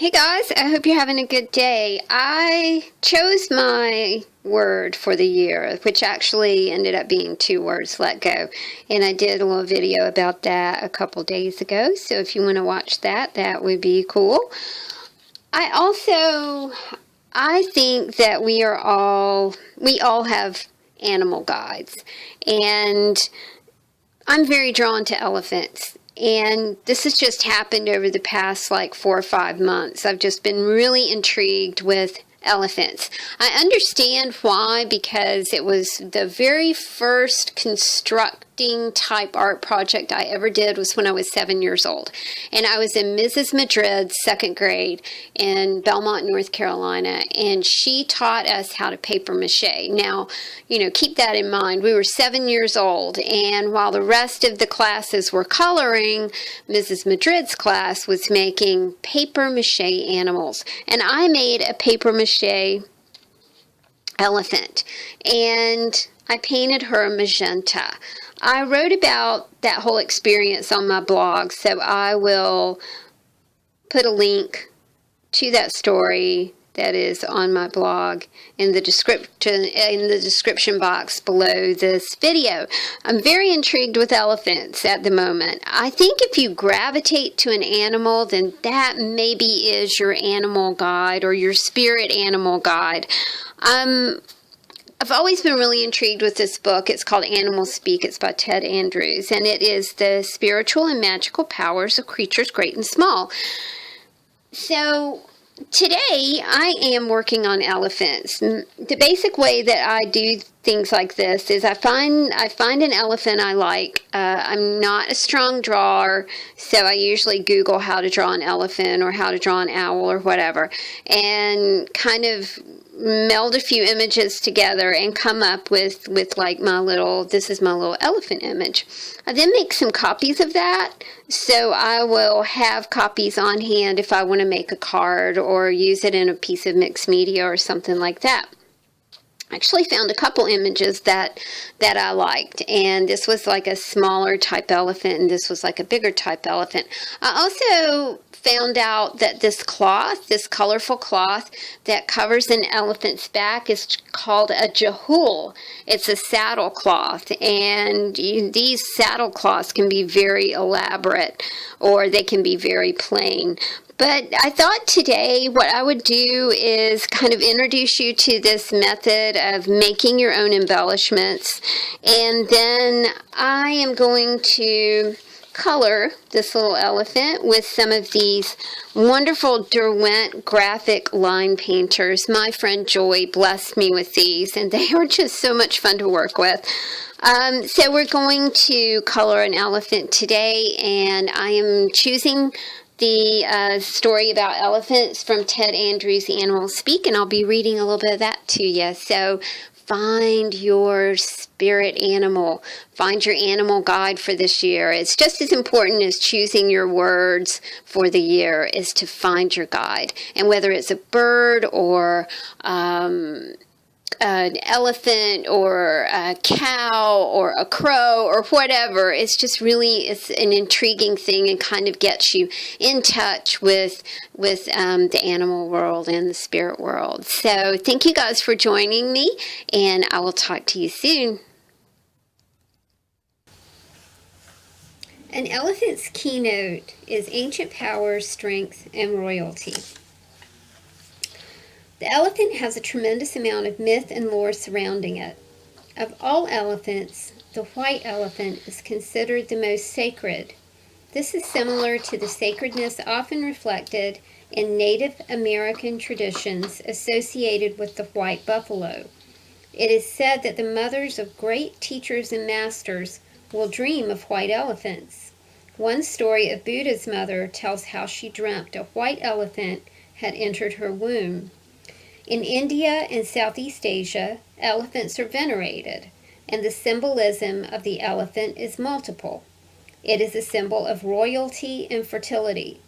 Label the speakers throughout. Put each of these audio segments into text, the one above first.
Speaker 1: Hey guys, I hope you're having a good day. I chose my word for the year, which actually ended up being 2 words, let go. And I did a little video about that a couple days ago. So if you want to watch that, that would be cool. I think that we all have animal guides. And I'm very drawn to elephants. And this has just happened over the past 4 or 5 months. I've just been really intrigued with elephants. I understand why, because it was the very first constructing type art project I ever did was when I was 7 years old. And I was in Mrs. Madrid's 2nd grade in Belmont, North Carolina, and she taught us how to paper mache. Now, keep that in mind. We were 7 years old, and while the rest of the classes were coloring, Mrs. Madrid's class was making paper mache animals. And I made a paper mache elephant, and I painted her magenta. I wrote about that whole experience on my blog, so I will put a link to that story that is on my blog in the description box below this video. I'm very intrigued with elephants at the moment. I think if you gravitate to an animal, then that maybe is your animal guide or your spirit animal guide. I've always been really intrigued with this book. It's called Animal Speak. It's by Ted Andrews, and it is the spiritual and magical powers of creatures great and small. So today, I am working on elephants. The basic way that I do things like this is I find an elephant I like. I'm not a strong drawer, so I usually Google how to draw an elephant or how to draw an owl or whatever, and kind of meld a few images together and come up with this is my little elephant image. I then make some copies of that, so I will have copies on hand if I want to make a card or use it in a piece of mixed media or something like that. I actually found a couple images that I liked, and this was like a smaller type elephant, and this was like a bigger type elephant. I also found out that this cloth, this colorful cloth that covers an elephant's back, is called a jehul. It's a saddle cloth, and these saddle cloths can be very elaborate or they can be very plain. But I thought today what I would do is kind of introduce you to this method of making your own embellishments, and then I am going to color this little elephant with some of these wonderful Derwent graphic line painters. My friend Joy blessed me with these, and they are just so much fun to work with. So we're going to color an elephant today, and I am choosing the story about elephants from Ted Andrews' Animal Speak, and I'll be reading a little bit of that to you. So find your spirit animal. Find your animal guide for this year. It's just as important as choosing your words for the year is to find your guide. And whether it's a bird or an elephant or a cow or a crow or whatever, it's an intriguing thing and kind of gets you in touch with the animal world and the spirit world. So thank you guys for joining me, and I will talk to you soon. An elephant's keynote is ancient power, strength, and royalty. The elephant has a tremendous amount of myth and lore surrounding it. Of all elephants, the white elephant is considered the most sacred. This is similar to the sacredness often reflected in Native American traditions associated with the white buffalo. It is said that the mothers of great teachers and masters will dream of white elephants. One story of Buddha's mother tells how she dreamt a white elephant had entered her womb. In India and Southeast Asia, elephants are venerated, and the symbolism of the elephant is multiple. It is a symbol of royalty and fertility.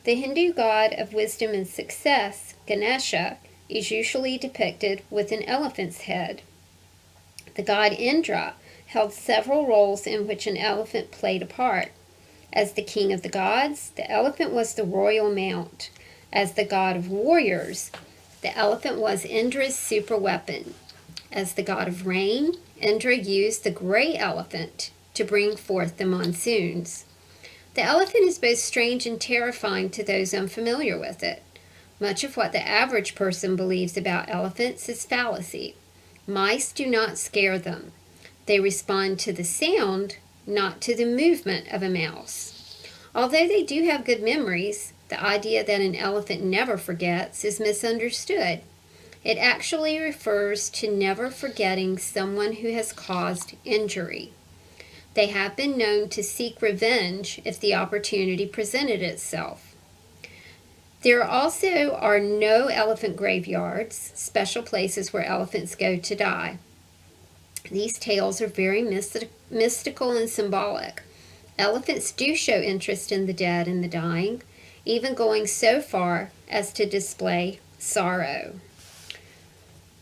Speaker 1: The Hindu god of wisdom and success, Ganesha, is usually depicted with an elephant's head. The god Indra held several roles in which an elephant played a part. As the king of the gods, the elephant was the royal mount. As the god of warriors, the elephant was Indra's super weapon. As the god of rain, Indra used the gray elephant to bring forth the monsoons. The elephant is both strange and terrifying to those unfamiliar with it. Much of what the average person believes about elephants is fallacy. Mice do not scare them. They respond to the sound, not to the movement of a mouse. Although they do have good memories, the idea that an elephant never forgets is misunderstood. It actually refers to never forgetting someone who has caused injury. They have been known to seek revenge if the opportunity presented itself. There also are no elephant graveyards, special places where elephants go to die. These tales are very mystical and symbolic. Elephants do show interest in the dead and the dying, even going so far as to display sorrow.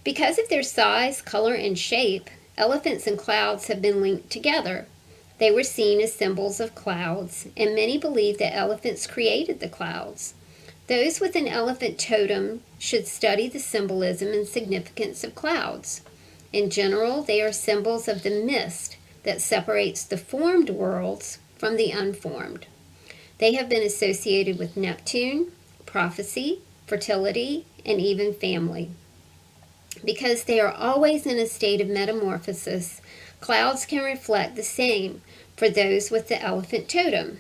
Speaker 1: Because of their size, color, and shape, elephants and clouds have been linked together. They were seen as symbols of clouds, and many believe that elephants created the clouds. Those with an elephant totem should study the symbolism and significance of clouds. In general, they are symbols of the mist that separates the formed worlds from the unformed. They have been associated with Neptune, prophecy, fertility, and even family. Because they are always in a state of metamorphosis, clouds can reflect the same for those with the elephant totem.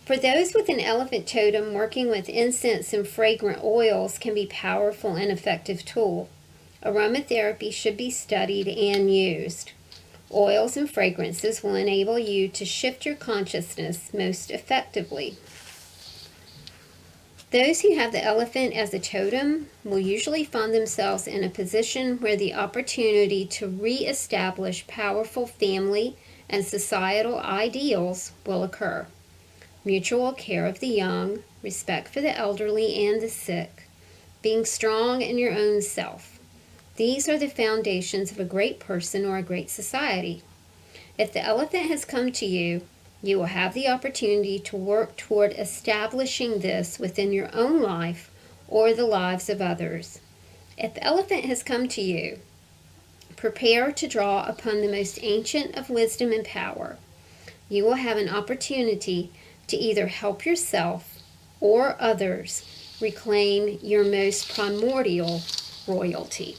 Speaker 1: For those with an elephant totem, working with incense and fragrant oils can be a powerful and effective tool. Aromatherapy should be studied and used. Oils and fragrances will enable you to shift your consciousness most effectively. Those who have the elephant as a totem will usually find themselves in a position where the opportunity to re-establish powerful family and societal ideals will occur. Mutual care of the young, respect for the elderly and the sick, being strong in your own self. These are the foundations of a great person or a great society. If the elephant has come to you, you will have the opportunity to work toward establishing this within your own life or the lives of others. If the elephant has come to you, prepare to draw upon the most ancient of wisdom and power. You will have an opportunity to either help yourself or others reclaim your most primordial royalty.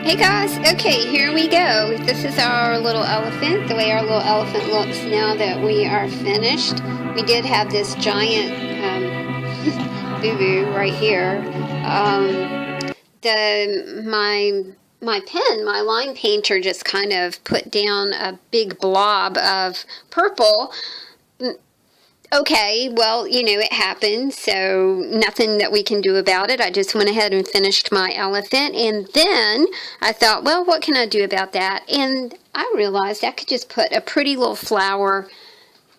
Speaker 1: Hey guys, okay, here we go. This is our little elephant, the way our little elephant looks now that we are finished. We did have this giant boo-boo right here. My pen, my line painter just kind of put down a big blob of purple. Okay, well, you know, it happened, so nothing that we can do about it. I just went ahead and finished my elephant, and then I thought, well, what can I do about that? And I realized I could just put a pretty little flower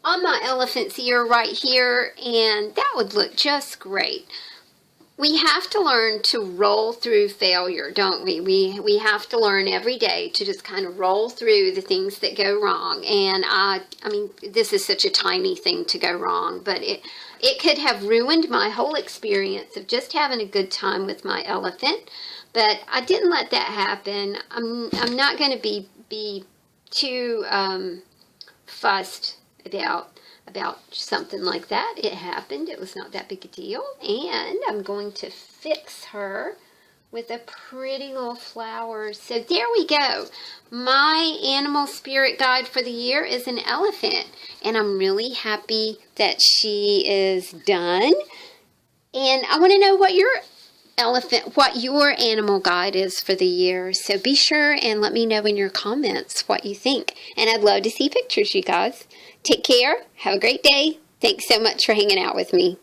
Speaker 1: on my elephant's ear right here, and that would look just great. We have to learn to roll through failure, don't we? We have to learn every day to just kind of roll through the things that go wrong. And I mean, this is such a tiny thing to go wrong, but it could have ruined my whole experience of just having a good time with my elephant. But I didn't let that happen. I'm not going to be too fussed about something like that. It happened. It was not that big a deal. And I'm going to fix her with a pretty little flower. So there we go. My animal spirit guide for the year is an elephant. And I'm really happy that she is done. And I want to know what your animal guide is for the year. So be sure and let me know in your comments what you think. And I'd love to see pictures, you guys. Take care. Have a great day. Thanks so much for hanging out with me.